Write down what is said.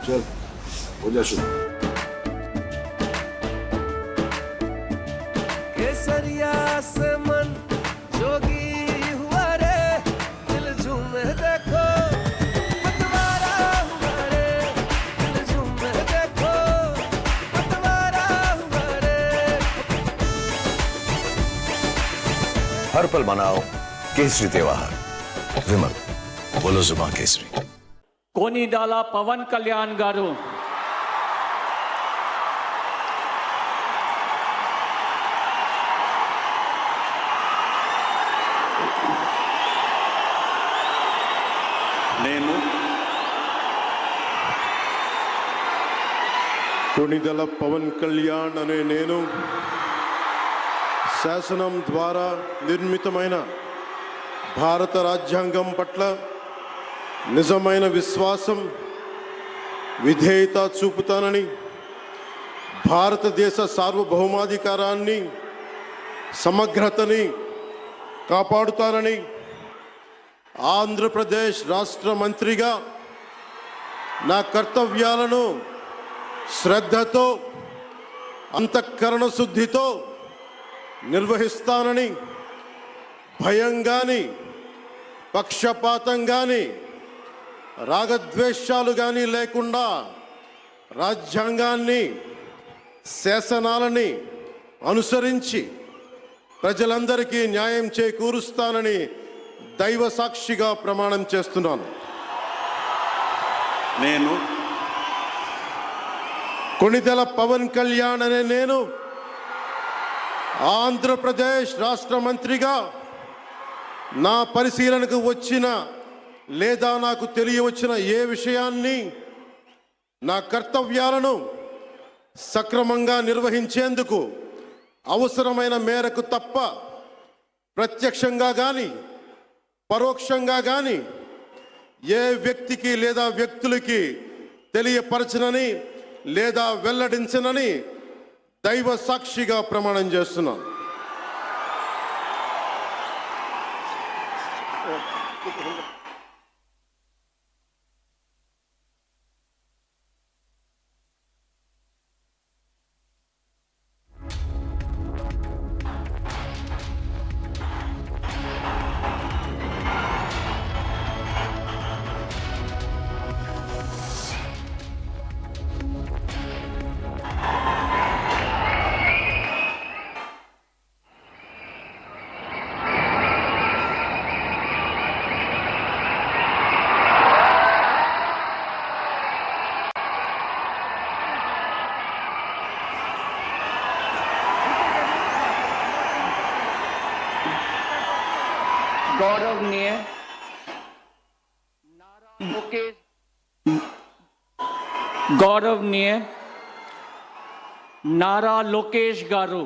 चल हो जा शुरू। केसरिया से मन जोगी हुआ रे, दिल झूमे देखो पतवारा हुआ रे, दिल झूमे देखो पतवारा हुआ रे। हर पल मनाओ केसरी त्योहार। विमल बोलो जुबान केसरी। कोनीडाला पवन कल्याण गारू నేను కొణిదెల పవన్ కళ్యాణ్ అనే నేను శాసనం ద్వారా నిర్మితమైన భారత రాజ్యాంగం పట్ల నిజమైన విశ్వాసం విధేయత చూపుతానని, భారతదేశ సార్వభౌమాధికారాన్ని సమగ్రతని కాపాడుతానని, ఆంధ్రప్రదేశ్ రాష్ట్ర మంత్రిగా నా కర్తవ్యాలను శ్రద్ధతో అంతఃకరణ శుద్ధితో నిర్వహిస్తానని, భయం కానీ పక్షపాతం కానీ రాగద్వేషాలు కానీ లేకుండా రాజ్యాంగాన్ని శాసనాలని అనుసరించి ప్రజలందరికీ న్యాయం చేకూరుస్తానని దైవ సాక్షిగా ప్రమాణం చేస్తున్నాను. నేను కొణిదెల పవన్ కళ్యాణ్ అనే నేను ఆంధ్రప్రదేశ్ రాష్ట్ర మంత్రిగా నా పరిశీలనకు వచ్చిన లేదా నాకు తెలియవచ్చిన ఏ విషయాన్ని నా కర్తవ్యాలను సక్రమంగా నిర్వహించేందుకు అవసరమైన మేరకు తప్ప ప్రత్యక్షంగా కానీ పరోక్షంగా కానీ ఏ వ్యక్తికి లేదా వ్యక్తులకి తెలియపరచనని లేదా వెల్లడించనని దైవ సాక్షిగా ప్రమాణం చేస్తున్నాను. गौरवनीय नारा लोकेश गारू